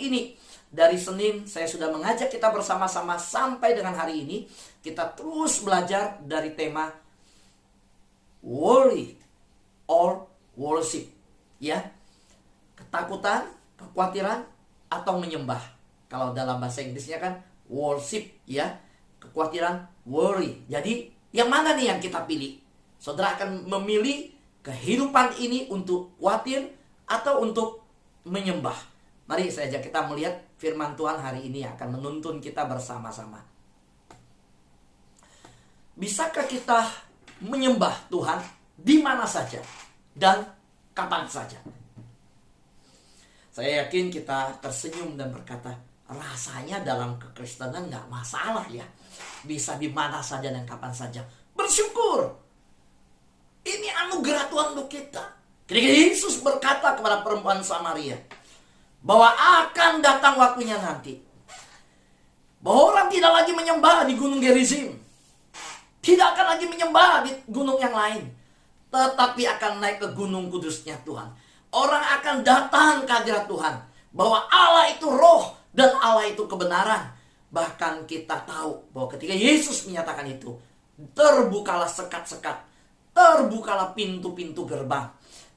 ini. Dari Senin saya sudah mengajak kita bersama-sama sampai dengan hari ini. Kita terus belajar dari tema worry or worship. Ya, ketakutan, kekhawatiran, atau menyembah. Kalau dalam bahasa Inggrisnya kan worship, ya. Kekhawatiran, worry. Jadi yang mana nih yang kita pilih? Saudara akan memilih kehidupan ini untuk khawatir atau untuk menyembah. Mari saya ajak kita melihat firman Tuhan hari ini yang akan menuntun kita bersama-sama. Bisakah kita menyembah Tuhan di mana saja dan kapan saja? Saya yakin kita tersenyum dan berkata, rasanya dalam kekristenan gak masalah ya. Bisa di mana saja dan kapan saja. Bersyukur. Ini anugerah Tuhan untuk kita. Ketika Yesus berkata kepada perempuan Samaria bahwa akan datang waktunya nanti, bahwa orang tidak lagi menyembah di gunung Gerizim, tidak akan lagi menyembah di gunung yang lain, tetapi akan naik ke gunung kudusnya Tuhan. Orang akan datang ke hadirat Tuhan, bahwa Allah itu roh dan Allah itu kebenaran. Bahkan kita tahu bahwa ketika Yesus menyatakan itu, terbukalah sekat-sekat, terbukalah pintu-pintu gerbang.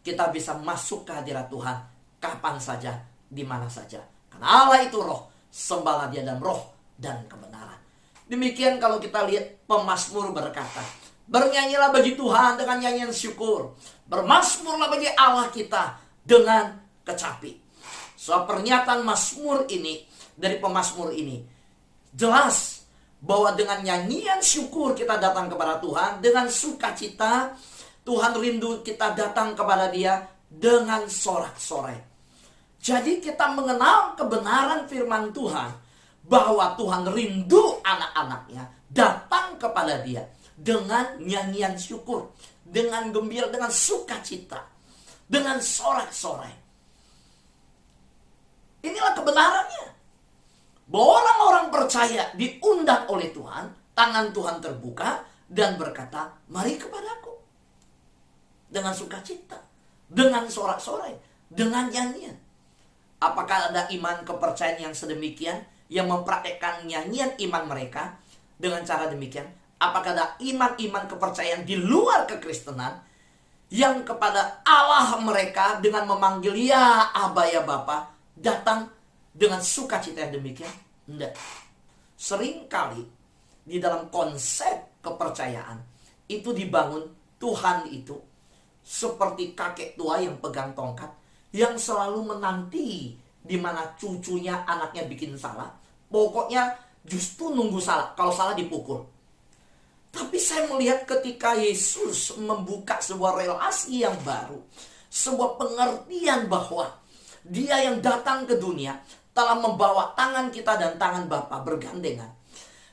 Kita bisa masuk ke hadirat Tuhan kapan saja, di mana saja. Karena Allah itu roh, sembahlah Dia dalam roh dan kebenaran. Demikian kalau kita lihat pemazmur berkata, bernyanyilah bagi Tuhan dengan nyanyian syukur, bermazmurlah bagi Allah kita dengan kecapi. So pernyataan mazmur ini, dari pemazmur ini, jelas bahwa dengan nyanyian syukur kita datang kepada Tuhan, dengan sukacita Tuhan rindu kita datang kepada Dia dengan sorak-sorai. Jadi kita mengenal kebenaran firman Tuhan, bahwa Tuhan rindu anak-anaknya datang kepada Dia dengan nyanyian syukur, dengan gembira, dengan sukacita, dengan sorak-sorai. Inilah kebenarannya, bahwa orang-orang percaya diundang oleh Tuhan, tangan Tuhan terbuka dan berkata, mari kepadaku. Dengan sukacita, dengan sorak-sorai, dengan nyanyian. Apakah ada iman kepercayaan yang sedemikian, yang mempraktekkan nyanyian iman mereka dengan cara demikian? Apakah ada iman-iman kepercayaan di luar kekristenan, yang kepada Allah mereka dengan memanggil ya Aba ya Bapa, datang dengan sukacita yang demikian? Tidak. Seringkali di dalam konsep kepercayaan itu dibangun Tuhan itu seperti kakek tua yang pegang tongkat, yang selalu menanti di mana cucunya, anaknya bikin salah. Pokoknya justru nunggu salah, kalau salah dipukul. Tapi saya melihat ketika Yesus membuka sebuah relasi yang baru, sebuah pengertian bahwa Dia yang datang ke dunia telah membawa tangan kita dan tangan Bapa bergandengan.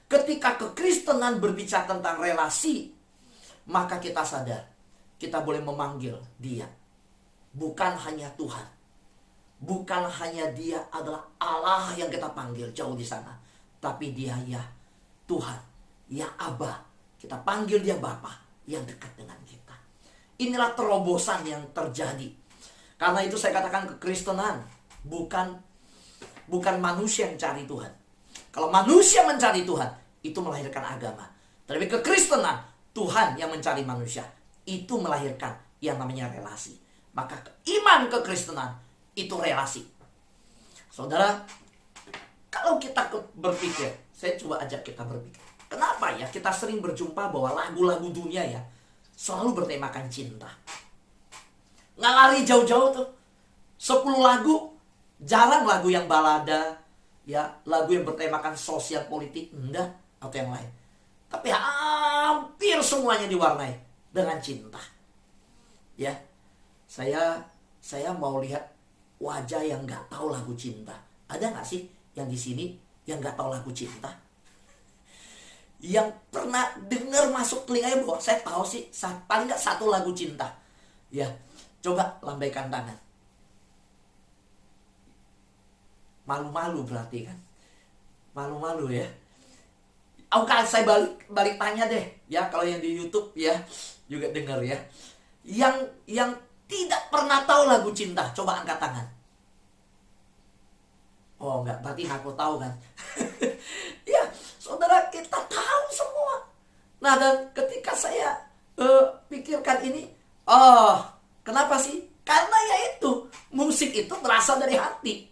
Ketika kekristenan berbicara tentang relasi, maka kita sadar kita boleh memanggil Dia. Bukan hanya Tuhan, bukan hanya Dia adalah Allah yang kita panggil jauh di sana, tapi Dia ya Tuhan, ya Aba. Kita panggil Dia Bapa yang dekat dengan kita. Inilah terobosan yang terjadi. Karena itu saya katakan kekristenan bukan manusia yang cari Tuhan. Kalau manusia mencari Tuhan, itu melahirkan agama. Tapi kekristenan, Tuhan yang mencari manusia, itu melahirkan yang namanya relasi. Maka iman kekristenan itu relasi. Saudara, kalau kita berpikir, saya coba ajak kita berpikir, kenapa ya kita sering berjumpa bahwa lagu-lagu dunia ya selalu bertemakan cinta? Nggak lari jauh-jauh tuh. 10 lagu, jarang lagu yang balada, ya lagu yang bertemakan sosial politik, enggak, atau yang lain. Tapi hampir semuanya diwarnai dengan cinta. Ya, saya mau lihat wajah yang nggak tahu lagu cinta. Ada nggak sih yang di sini yang nggak tahu lagu cinta? Yang pernah dengar masuk telinganya bahwa saya tahu sih paling nggak satu lagu cinta. Ya, coba lambaikan tangan. Malu-malu berarti kan? Malu-malu ya. Oke, saya balik tanya deh, ya kalau yang di YouTube ya juga dengar ya. Yang tidak pernah tahu lagu cinta, coba angkat tangan. Oh, Oh enggak, berarti aku tahu kan. Ya, saudara, kita tahu semua. Nah, dan ketika saya pikirkan ini, oh, kenapa sih? Karena yaitu musik itu berasal dari hati.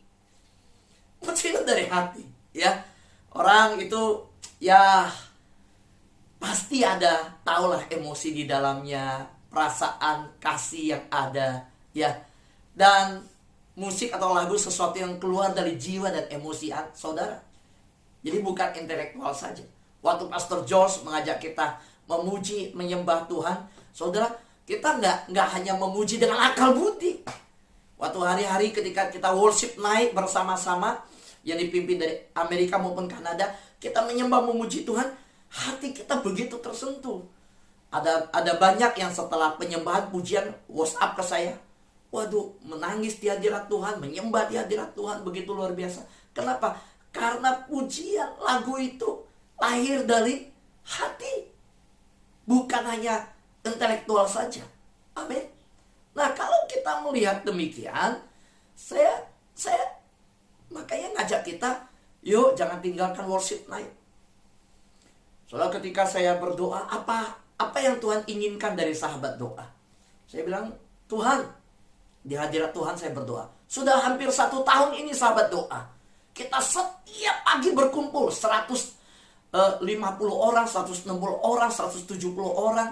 Musik itu dari hati, ya. Orang itu ya pasti ada, tahulah emosi di dalamnya, perasaan kasih yang ada, ya. Dan musik atau lagu sesuatu yang keluar dari jiwa dan emosi saudara. Jadi bukan intelektual saja. Waktu Pastor George mengajak kita memuji, menyembah Tuhan, saudara, kita nggak hanya memuji dengan akal budi. Waktu hari-hari ketika kita worship naik bersama-sama, yang dipimpin dari Amerika maupun Kanada, kita menyembah memuji Tuhan, hati kita begitu tersentuh. Ada banyak yang setelah penyembahan pujian WhatsApp ke saya, waduh, menangis di hadirat Tuhan, menyembah di hadirat Tuhan, begitu luar biasa. Kenapa? Karena pujian lagu itu lahir dari hati, bukan hanya intelektual saja. Amin. Nah, kalau kita melihat demikian, saya makanya ngajak kita, yuk jangan tinggalkan worship night. Soalnya ketika saya berdoa, apa yang Tuhan inginkan dari sahabat doa? Saya bilang, Tuhan, di hadirat Tuhan saya berdoa. Sudah hampir 1 tahun ini sahabat doa. Kita setiap pagi berkumpul 150 orang, 160 orang, 170 orang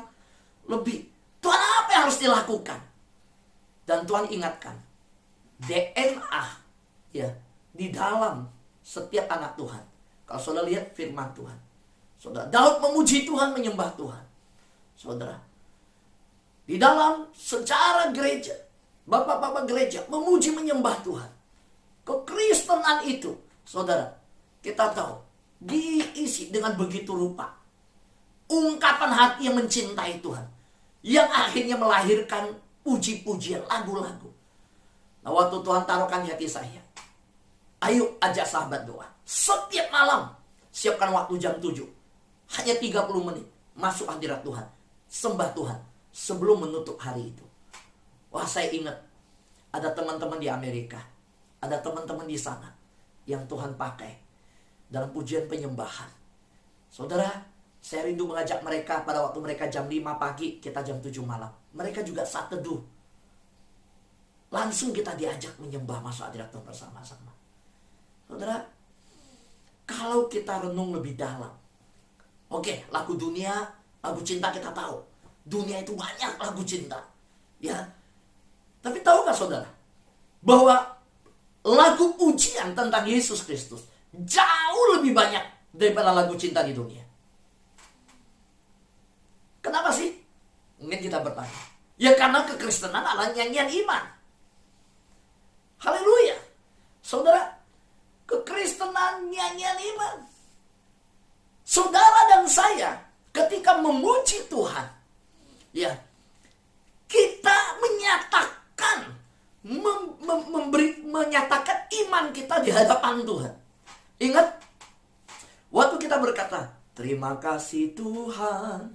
lebih. Tuhan, apa yang harus dilakukan? Dan Tuhan ingatkan, DNA ya di dalam setiap anak Tuhan. Kalau saudara lihat firman Tuhan, saudara, Daud memuji Tuhan, menyembah Tuhan. Saudara, di dalam sejarah gereja, bapak-bapak gereja memuji menyembah Tuhan. Kekristenan itu, saudara, kita tahu diisi dengan begitu rupa ungkapan hati yang mencintai Tuhan, yang akhirnya melahirkan puji-pujian, lagu-lagu. Nah, waktu Tuhan taruhkan di hati saya, ayo ajak sahabat doa. Setiap malam, siapkan waktu jam 7. Hanya 30 menit, masuk hadirat Tuhan. Sembah Tuhan, sebelum menutup hari itu. Wah, saya ingat, ada teman-teman di Amerika, ada teman-teman di sana, yang Tuhan pakai dalam pujian penyembahan. Saudara, saya rindu mengajak mereka pada waktu mereka jam 5 pagi, kita jam 7 malam. Mereka juga saat teduh. Langsung kita diajak menyembah, masuk hadirat Tuhan bersama-sama. Saudara, kalau kita renung lebih dalam, oke, lagu dunia, lagu cinta kita tahu. Dunia itu banyak lagu cinta. Ya. Tapi tahukah saudara, bahwa lagu pujian tentang Yesus Kristus jauh lebih banyak daripada lagu cinta di dunia. Kenapa sih? Mungkin kita bertanya. Ya karena kekristenan adalah nyanyian iman. Haleluya. Saudara, kekristenan nyanyian iman. Saudara dan saya ketika memuji Tuhan, ya, kita menyatakan menyatakan iman kita di hadapan Tuhan. Ingat, waktu kita berkata, terima kasih Tuhan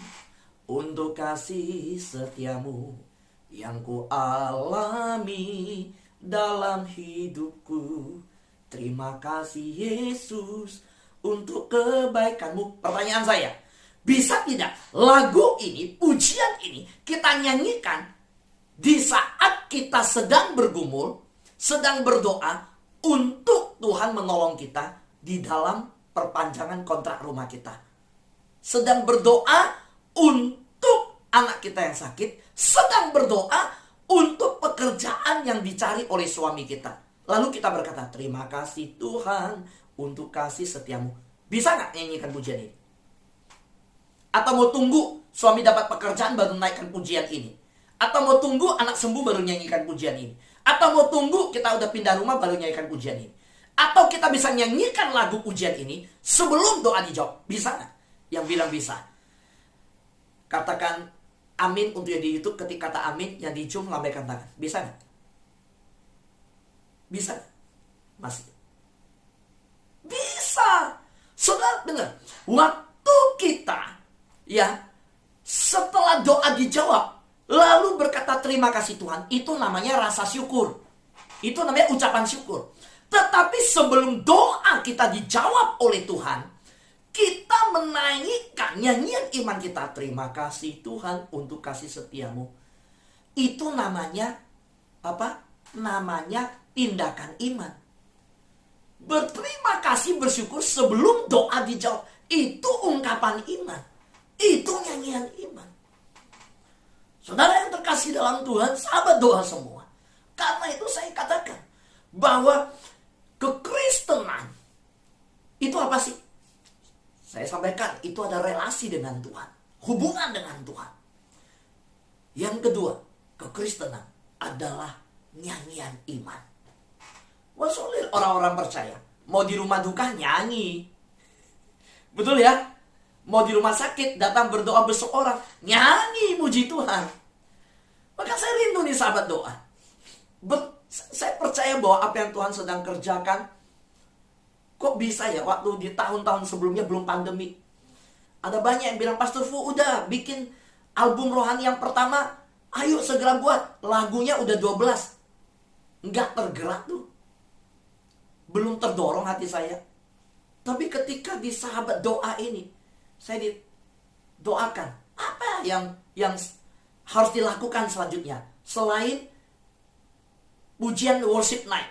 untuk kasih setiamu yang ku alami dalam hidupku. Terima kasih Yesus untuk kebaikanmu. Pertanyaan saya, bisa tidak lagu ini, pujian ini kita nyanyikan di saat kita sedang bergumul, sedang berdoa untuk Tuhan menolong kita di dalam perpanjangan kontrak rumah kita, sedang berdoa untuk anak kita yang sakit, sedang berdoa untuk pekerjaan yang dicari oleh suami kita. Lalu kita berkata, terima kasih Tuhan untuk kasih setiamu. Bisa gak nyanyikan pujian ini? Atau mau tunggu suami dapat pekerjaan baru naikkan pujian ini? Atau mau tunggu anak sembuh baru nyanyikan pujian ini? Atau mau tunggu kita udah pindah rumah baru nyanyikan pujian ini? Atau kita bisa nyanyikan lagu pujian ini sebelum doa dijawab? Bisa gak? Yang bilang bisa, katakan amin untuk yang di YouTube. Ketika kata amin, yang di Zoom lambaikan tangan. Bisa gak? Bisa gak? Masih? Bisa. Saudara dengar, waktu kita ya setelah doa dijawab lalu berkata terima kasih Tuhan, itu namanya rasa syukur. Itu namanya ucapan syukur. Tetapi sebelum doa kita dijawab oleh Tuhan, kita menaikkan nyanyian iman kita. Terima kasih Tuhan untuk kasih setiamu. Itu namanya apa? Namanya tindakan iman. Berterima kasih, bersyukur sebelum doa dijawab. Itu ungkapan iman. Itu nyanyian iman. Saudara yang terkasih dalam Tuhan, sahabat doa semua. Karena itu saya katakan bahwa kekristenan itu apa sih? Saya sampaikan, itu ada relasi dengan Tuhan, hubungan dengan Tuhan. Yang kedua, kekristenan adalah nyanyian iman. Wah, sulit orang-orang percaya. Mau di rumah duka nyanyi. Betul ya? Mau di rumah sakit datang berdoa berseorang, nyanyi muji Tuhan. Maka saya rindu nih sahabat doa. Saya percaya bahwa apa yang Tuhan sedang kerjakan, kok bisa ya waktu di tahun-tahun sebelumnya belum pandemi. Ada banyak yang bilang, Pastor Fu udah bikin album rohani yang pertama, ayo segera buat. Lagunya udah 12. Nggak tergerak tuh. Belum terdorong hati saya. Tapi ketika di sahabat doa ini, saya didoakan. Apa yang harus dilakukan selanjutnya? Selain pujian worship night.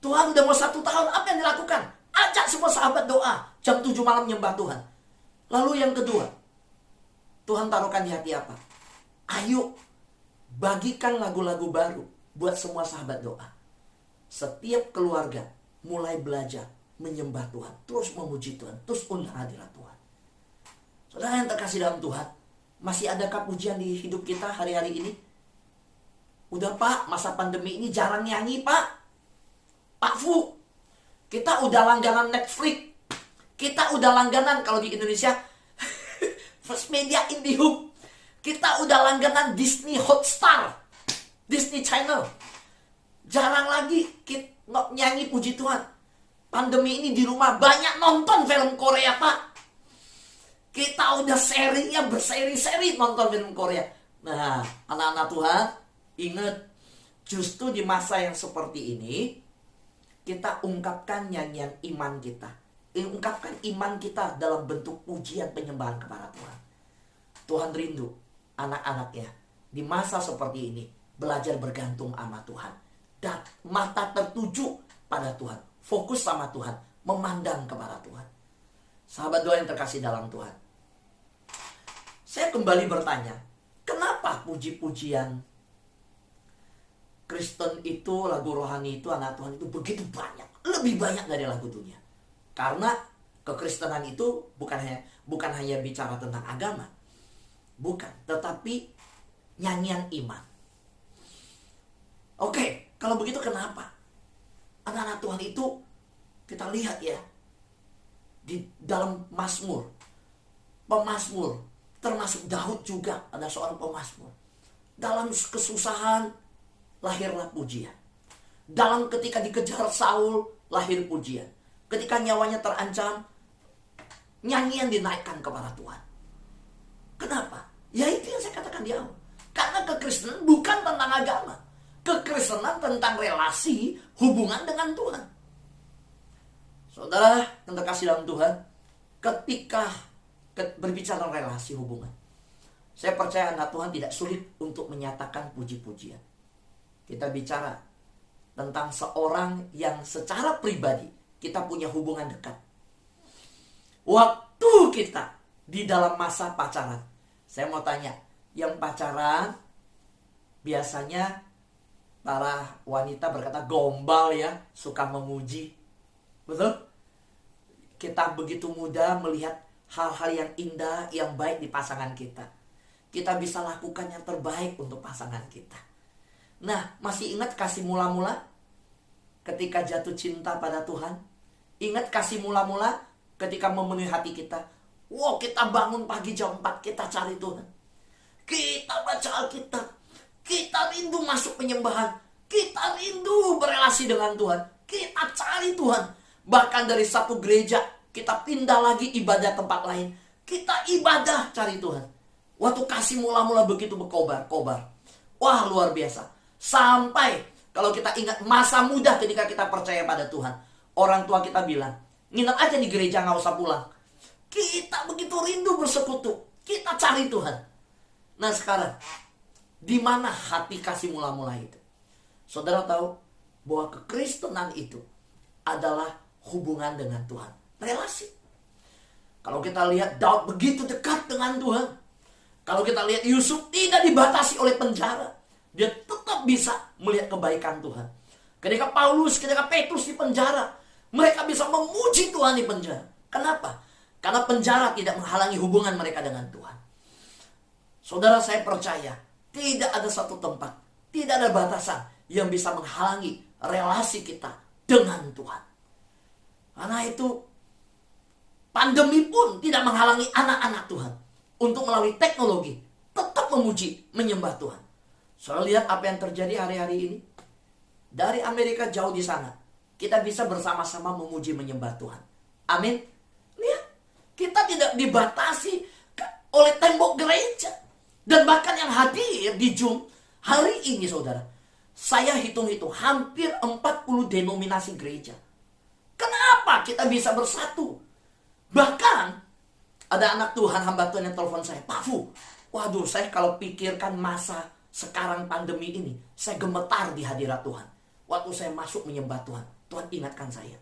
Tuhan udah mau 1 tahun, apa yang dilakukan? Ajak semua sahabat doa. Jam 7 malam nyembah Tuhan. Lalu yang kedua, Tuhan taruhkan di hati apa? Ayo, bagikan lagu-lagu baru buat semua sahabat doa. Setiap keluarga mulai belajar menyembah Tuhan. Terus memuji Tuhan. Terus undang hadirat Tuhan. Saudara yang terkasih dalam Tuhan, masih adakah pujian di hidup kita hari-hari ini? Udah Pak, masa pandemi ini jarang nyanyi Pak. Pak Fu, kita udah langganan Netflix. Kita udah langganan kalau di Indonesia First Media IndiHub. Kita udah langganan Disney Hotstar, Disney Channel. Jarang lagi kita nyanyi puji Tuhan. Pandemi ini di rumah banyak nonton film Korea Pak. Kita udah serinya berseri-seri nonton film Korea. Nah, anak-anak Tuhan, ingat, justru di masa yang seperti ini, kita ungkapkan nyanyian iman kita. Ungkapkan iman kita dalam bentuk pujian penyembahan kepada Tuhan. Tuhan rindu anak-anaknya di masa seperti ini belajar bergantung sama Tuhan. Dan mata tertuju pada Tuhan. Fokus sama Tuhan. Memandang kepada Tuhan. Sahabat doa yang terkasih dalam Tuhan. Saya kembali bertanya, kenapa puji-pujian Kristen itu, lagu rohani itu, anak Tuhan itu begitu banyak, lebih banyak dari lagu dunia? Karena kekristenan itu bukan hanya bicara tentang agama, bukan, tetapi nyanyian iman. Oke, kalau begitu kenapa anak-anak Tuhan itu kita lihat ya di dalam Mazmur, pemazmur, termasuk Daud juga ada seorang pemazmur. Dalam kesusahan lahirlah pujian. Dalam ketika dikejar Saul, lahir pujian. Ketika nyawanya terancam, nyanyian dinaikkan kepada Tuhan. Kenapa? Ya itu yang saya katakan di awal. Karena kekristenan bukan tentang agama. Kekristenan tentang relasi, hubungan dengan Tuhan. Saudara yang terkasih dalam Tuhan, ketika berbicara relasi hubungan, saya percaya anak Tuhan tidak sulit untuk menyatakan puji-pujian. Kita bicara tentang seorang yang secara pribadi kita punya hubungan dekat. Waktu kita di dalam masa pacaran, saya mau tanya, yang pacaran biasanya para wanita berkata gombal ya, suka memuji. Betul? Kita begitu mudah melihat hal-hal yang indah, yang baik di pasangan kita. Kita bisa lakukan yang terbaik untuk pasangan kita. Nah, masih ingat kasih mula-mula? Ketika jatuh cinta pada Tuhan? Ingat kasih mula-mula ketika memenuhi hati kita? Wow, kita bangun pagi jam 4, kita cari Tuhan. Kita baca Alkitab. Kita rindu masuk penyembahan. Kita rindu berelasi dengan Tuhan. Kita cari Tuhan. Bahkan dari satu gereja, kita pindah lagi ibadah tempat lain. Kita ibadah cari Tuhan. Waktu kasih mula-mula begitu berkobar. Wah, luar biasa. Sampai Kalau kita ingat masa muda ketika kita percaya pada Tuhan, orang tua kita bilang, nginep aja di gereja, gak usah pulang. Kita begitu rindu bersekutu, kita cari Tuhan. Nah sekarang, di mana hati kasih mula-mula itu? Saudara tahu bahwa kekristenan itu adalah hubungan dengan Tuhan, relasi. Kalau kita lihat Daud begitu dekat dengan Tuhan. Kalau kita lihat Yusuf tidak dibatasi oleh penjara, dia tetap bisa melihat kebaikan Tuhan. Ketika Paulus, ketika Petrus di penjara, mereka bisa memuji Tuhan di penjara. Kenapa? Karena penjara tidak menghalangi hubungan mereka dengan Tuhan. Saudara, saya percaya tidak ada satu tempat, tidak ada batasan yang bisa menghalangi relasi kita dengan Tuhan. Karena itu pandemi pun tidak menghalangi anak-anak Tuhan untuk melalui teknologi tetap memuji, menyembah Tuhan. Saudara lihat apa yang terjadi hari-hari ini. Dari Amerika jauh di sana, kita bisa bersama-sama memuji, menyembah Tuhan. Amin. Lihat, kita tidak dibatasi oleh tembok gereja. Dan bahkan yang hadir di Zoom hari ini, saudara, saya hitung-hitung hampir 40 denominasi gereja. Kenapa kita bisa bersatu? Bahkan ada anak Tuhan, hamba Tuhan yang telepon saya, Pak Fu, waduh, saya kalau pikirkan masa sekarang pandemi ini, saya gemetar di hadirat Tuhan. Waktu saya masuk menyembah Tuhan, Tuhan ingatkan saya.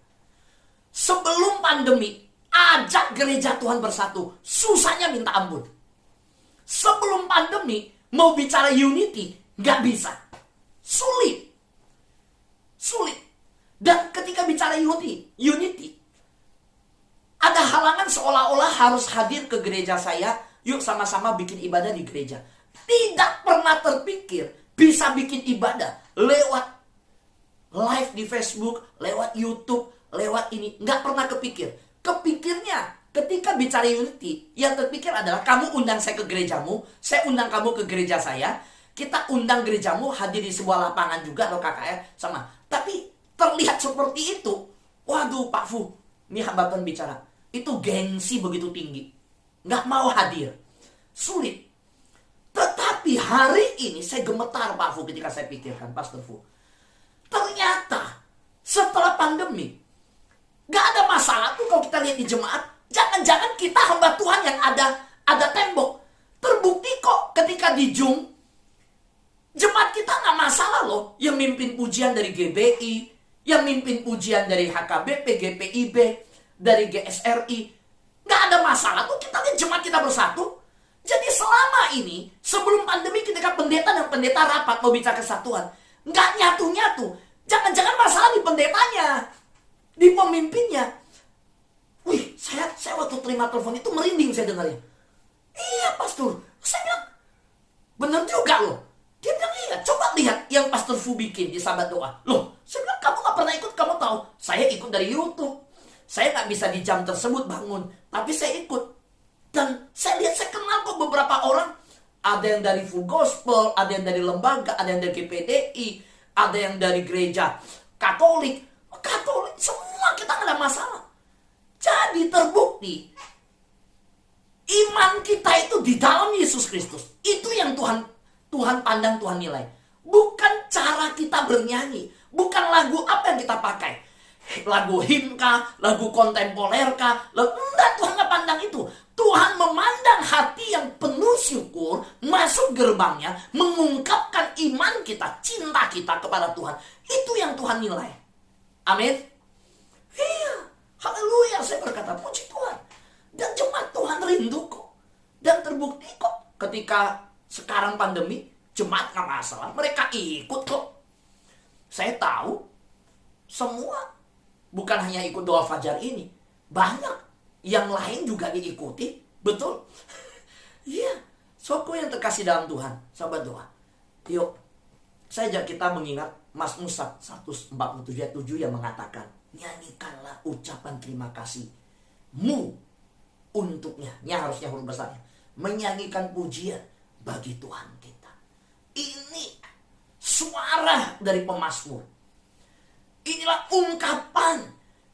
Sebelum pandemi, ajak gereja Tuhan bersatu, susahnya minta ampun. Sebelum pandemi, mau bicara unity, gak bisa. Sulit. Dan ketika bicara unity, ada halangan seolah-olah harus hadir ke gereja saya, yuk sama-sama bikin ibadah di gereja. Tidak pernah terpikir bisa bikin ibadah lewat live di Facebook, lewat YouTube, lewat ini. Nggak pernah kepikir. Kepikirnya ketika bicara unity, yang terpikir adalah kamu undang saya ke gerejamu, saya undang kamu ke gereja saya, kita undang gerejamu hadir di sebuah lapangan juga atau KKR sama. Tapi terlihat seperti itu. Waduh Pak Fu, ini hamba Tuhan bicara. Itu gengsi begitu tinggi. Nggak mau hadir. Sulit. Tetapi hari ini saya gemetar Pak Fu ketika saya pikirkan, Pastor Fu. Ternyata setelah pandemi, gak ada masalah tuh kalau kita lihat di jemaat. Jangan-jangan kita hamba Tuhan yang ada tembok. Terbukti kok ketika di Zoom, jemaat kita gak masalah loh. Yang mimpin pujian dari GBI, yang mimpin pujian dari HKBP, GPIB, dari GSRI. Gak ada masalah tuh kita lihat jemaat kita bersatu. Jadi selama ini, sebelum pandemi ketika pendeta dan pendeta rapat mau bicara kesatuan, nggak nyatu-nyatu. Jangan-jangan masalah di pendetanya, di pemimpinnya. Wih, saya waktu terima telepon itu merinding saya dengarnya. Iya Pastor, saya bilang, bener juga loh. Dia bilang iya, coba lihat yang Pastor Fu bikin di Sahabat Doa. Loh, saya bilang kamu nggak pernah ikut, kamu tahu. Saya ikut dari YouTube. Saya nggak bisa di jam tersebut bangun, tapi saya ikut. Dan saya lihat, saya kenal kok beberapa orang. Ada yang dari Full Gospel, ada yang dari lembaga, ada yang dari GPDI, ada yang dari gereja Katolik, semua kita nggak ada masalah. Jadi terbukti iman kita itu di dalam Yesus Kristus. Itu yang Tuhan pandang, Tuhan nilai. Bukan cara kita bernyanyi, bukan lagu apa yang kita pakai. Lagu himn kah, lagu kontemporer kah? Enggak, Tuhan nggak pandang itu. Tuhan memandang hati yang penuh syukur, masuk gerbangnya, mengungkapkan iman kita, cinta kita kepada Tuhan. Itu yang Tuhan nilai. Amin. Iya, haleluya, saya berkata puji Tuhan. Dan jemaat Tuhan rindu kok. Dan terbukti kok ketika sekarang pandemi, jemaat gak masalah, mereka ikut kok. Saya tahu semua, bukan hanya ikut doa fajar ini, banyak yang lain juga diikuti. Betul. Iya. Soku yang terkasih dalam Tuhan, sahabat doa, yuk saya ajak kita mengingat Mazmur 147 ayat 7 yang mengatakan, nyanyikanlah ucapan terima kasihmu untuknya. Ini harusnya huruf besarnya, menyanyikan pujian bagi Tuhan kita. Ini suara dari pemazmur. Inilah ungkapan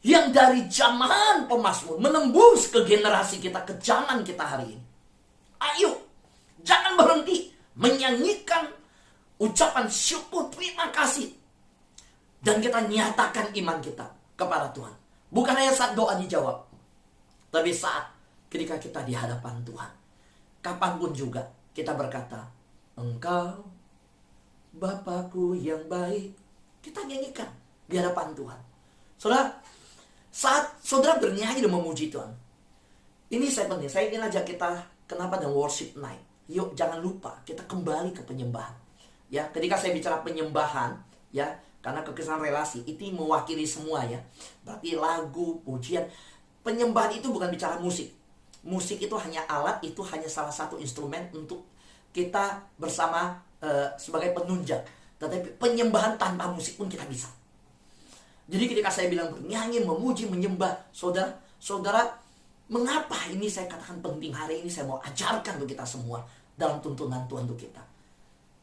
yang dari zaman pemazmur menembus ke generasi kita, ke zaman kita hari ini. Ayo, jangan berhenti menyanyikan ucapan syukur terima kasih Dan kita nyatakan iman kita kepada Tuhan. Bukan hanya saat doa dijawab, tapi saat ketika kita di hadapan Tuhan. Kapanpun juga kita berkata, Engkau Bapakku yang baik. Kita nyanyikan di hadapan Tuhan. Saudara, saat saudara bernyanyi dan memuji Tuhan, ini saya penting. Saya ingin ajak kita, kenapa dan worship night. Yuk jangan lupa kita kembali ke penyembahan. Ya, ketika saya bicara penyembahan, ya, karena kekesalan relasi itu mewakili semua ya. Berarti lagu, pujian, penyembahan itu bukan bicara musik. Musik itu hanya alat, itu hanya salah satu instrumen untuk kita bersama sebagai penunjang. Tetapi penyembahan tanpa musik pun kita bisa. Jadi ketika saya bilang bernyanyi, memuji, menyembah, saudara, mengapa ini saya katakan penting hari ini saya mau ajarkan untuk kita semua dalam tuntunan Tuhan untuk kita.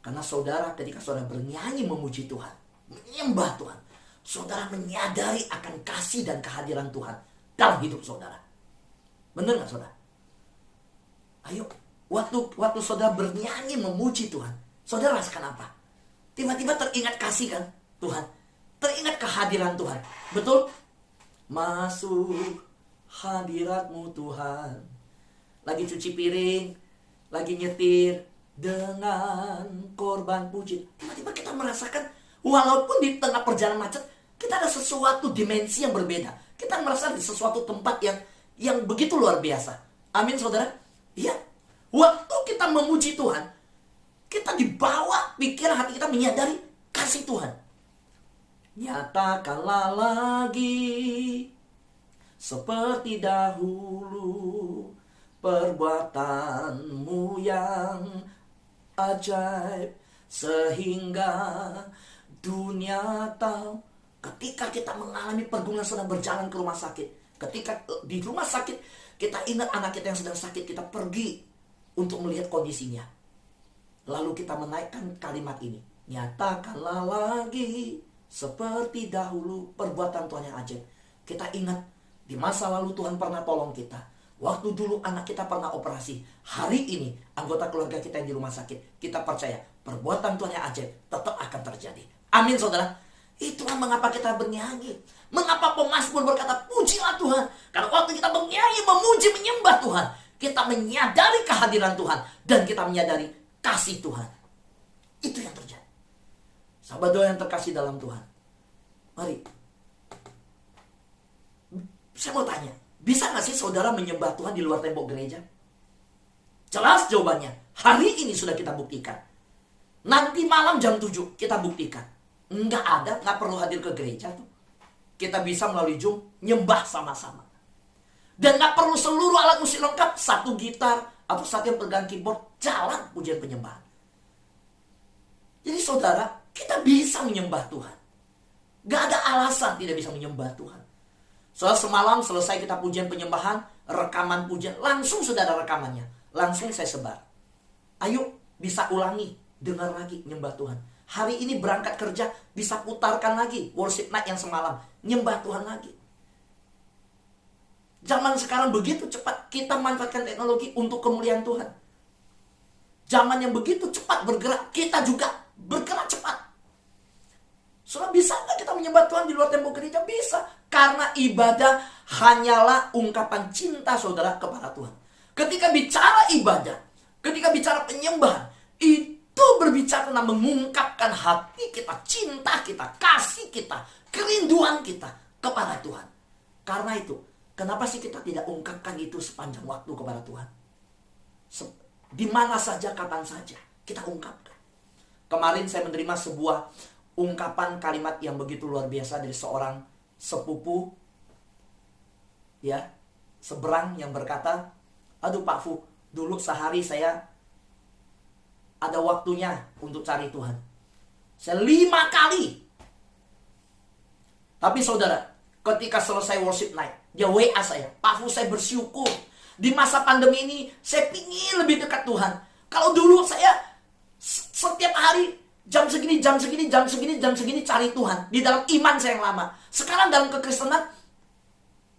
Karena saudara, ketika saudara bernyanyi memuji Tuhan, menyembah Tuhan, saudara menyadari akan kasih dan kehadiran Tuhan dalam hidup saudara. Benar gak saudara? Ayo, waktu saudara bernyanyi memuji Tuhan, saudara rasakan apa? Tiba-tiba teringat kasih kan Tuhan, teringat kehadiran Tuhan. Betul? Masuk hadirat-Mu Tuhan. Lagi cuci piring, lagi nyetir dengan korban puji. Tiba-tiba kita merasakan, walaupun di tengah perjalanan macet, kita ada sesuatu dimensi yang berbeda. Kita merasa di sesuatu tempat yang begitu luar biasa. Amin saudara? Iya. Waktu kita memuji Tuhan, kita dibawa pikiran hati kita menyadari kasih Tuhan. Nyatakanlah lagi seperti dahulu perbuatan-Mu yang ajaib, sehingga dunia tahu. Ketika kita mengalami pergumulan sedang berjalan ke rumah sakit, ketika di rumah sakit kita ingat anak kita yang sedang sakit, kita pergi untuk melihat kondisinya. Lalu kita menaikkan kalimat ini, nyatakanlah lagi seperti dahulu perbuatan Tuhan yang ajaib. Kita ingat di masa lalu Tuhan pernah tolong kita. Waktu dulu anak kita pernah operasi. Hari ini anggota keluarga kita yang di rumah sakit. Kita percaya perbuatan Tuhan yang ajaib tetap akan terjadi. Amin saudara. Itulah mengapa kita bernyanyi. Mengapa pemazmur berkata pujilah Tuhan. Karena waktu kita bernyanyi, memuji, menyembah Tuhan, kita menyadari kehadiran Tuhan. Dan kita menyadari kasih Tuhan. Itu yang terjadi. Sahabat doa yang terkasih dalam Tuhan, mari, saya mau tanya, bisa gak sih saudara menyembah Tuhan di luar tembok gereja? Jelas jawabannya. Hari ini sudah kita buktikan. Nanti malam jam 7 kita buktikan. Nggak ada, nggak perlu hadir ke gereja tuh. Kita bisa melalui Zoom nyembah sama-sama. Dan nggak perlu seluruh alat musik lengkap, satu gitar atau satu yang pegang keyboard, jalan pujian penyembahan. Jadi saudara, kita bisa menyembah Tuhan. Gak ada alasan tidak bisa menyembah Tuhan. Soal semalam selesai kita pujian penyembahan, rekaman pujian, langsung sudah ada rekamannya. Langsung saya sebar. Ayo bisa ulangi, dengar lagi nyembah Tuhan. Hari ini berangkat kerja, bisa putarkan lagi worship night yang semalam, nyembah Tuhan lagi. Zaman sekarang begitu cepat, kita manfaatkan teknologi untuk kemuliaan Tuhan. Zaman yang begitu cepat bergerak, kita juga bergerak cepat. Saudara, bisa nggak kita menyembah Tuhan di luar tembok gereja? Bisa. Karena ibadah hanyalah ungkapan cinta saudara kepada Tuhan. Ketika bicara ibadah, ketika bicara penyembahan, itu berbicara tentang mengungkapkan hati kita, cinta kita, kasih kita, kerinduan kita kepada Tuhan. Karena itu, kenapa sih kita tidak ungkapkan itu sepanjang waktu kepada Tuhan? Di mana saja, kapan saja, kita ungkapkan. Kemarin saya menerima sebuah ungkapan kalimat yang begitu luar biasa dari seorang sepupu, ya, seberang yang berkata, aduh Pak Fu, dulu sehari saya ada waktunya untuk cari Tuhan. Saya 5 kali. Tapi saudara, ketika selesai worship night, dia WA saya, Pak Fu, saya bersyukur. Di masa pandemi ini, saya ingin lebih dekat Tuhan. Kalau dulu saya setiap hari jam segini cari Tuhan di dalam iman saya yang lama. Sekarang dalam kekristenan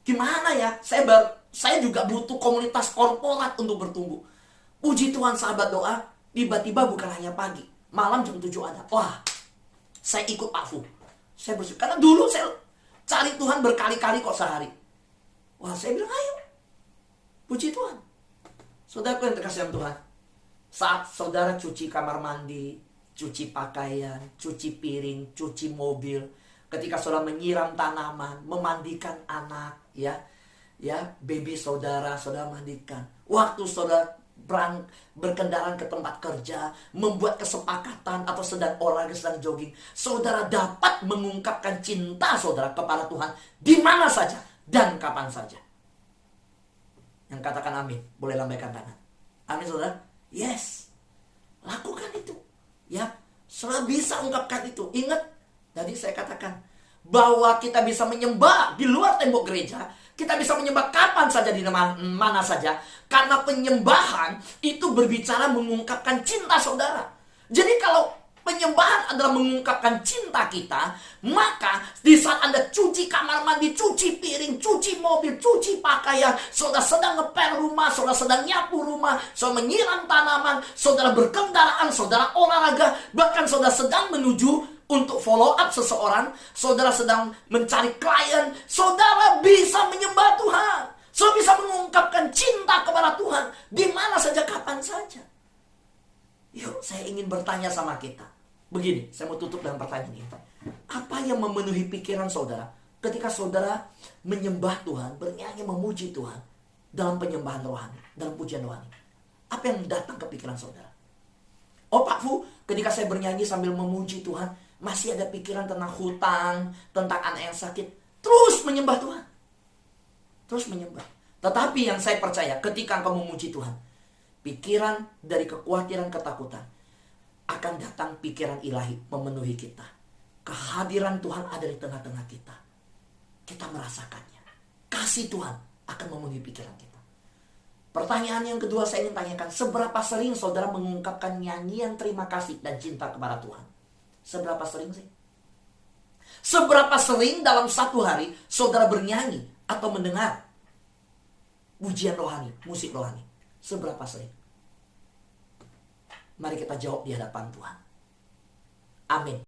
gimana ya? Saya juga butuh komunitas korporat untuk bertumbuh. Puji Tuhan sahabat doa, tiba-tiba bukan hanya pagi, malam jam 7 ada. Wah, saya ikut Pak Fu. Saya bersyukur. Karena dulu saya cari Tuhan berkali-kali kok sehari. Wah, saya bilang ayo. Puji Tuhan. Saudaraku yang terkasih dalam Tuhan. Saat saudara cuci kamar mandi, cuci pakaian, cuci piring, cuci mobil, ketika saudara menyiram tanaman, memandikan anak, ya baby saudara mandikan. Waktu saudara berkendaraan ke tempat kerja, membuat kesepakatan atau sedang olahraga, sedang jogging, saudara dapat mengungkapkan cinta saudara kepada Tuhan di mana saja dan kapan saja. Yang katakan amin, boleh lambaikan tangan. Amin saudara. Yes, lakukan itu, ya. Saudara bisa ungkapkan itu. Ingat, tadi saya katakan bahwa kita bisa menyembah di luar tembok gereja. Kita bisa menyembah kapan saja, di mana saja. Karena penyembahan itu berbicara mengungkapkan cinta saudara. Jadi kalau penyembahan adalah mengungkapkan cinta kita, maka di saat Anda cuci kamar mandi, cuci piring, cuci mobil, cuci pakaian, saudara sedang ngepel rumah, saudara sedang nyapu rumah, saudara menyiram tanaman, saudara berkendaraan, saudara olahraga, bahkan saudara sedang menuju untuk follow up seseorang, saudara sedang mencari klien, saudara bisa menyembah Tuhan. Saudara bisa mengungkapkan cinta kepada Tuhan di mana saja, kapan saja. Yuk, saya ingin bertanya sama kita. Begini, saya mau tutup dengan pertanyaan ini. Apa yang memenuhi pikiran saudara ketika saudara menyembah Tuhan, bernyanyi memuji Tuhan dalam penyembahan rohani, dalam pujian rohani? Apa yang datang ke pikiran saudara? Oh Pak Fu, ketika saya bernyanyi sambil memuji Tuhan, masih ada pikiran tentang hutang, tentang anak yang sakit. Terus menyembah Tuhan. Terus menyembah. Tetapi yang saya percaya, ketika engkau memuji Tuhan, pikiran dari kekhawatiran, ketakutan, akan datang pikiran ilahi memenuhi kita. Kehadiran Tuhan ada di tengah-tengah kita. Kita merasakannya. Kasih Tuhan akan memenuhi pikiran kita. Pertanyaan yang kedua saya ingin tanyakan, seberapa sering saudara mengungkapkan nyanyian terima kasih dan cinta kepada Tuhan? Seberapa sering sih? Seberapa sering dalam satu hari saudara bernyanyi atau mendengar pujian rohani, musik rohani? Seberapa sering? Mari kita jawab di hadapan Tuhan. Amin.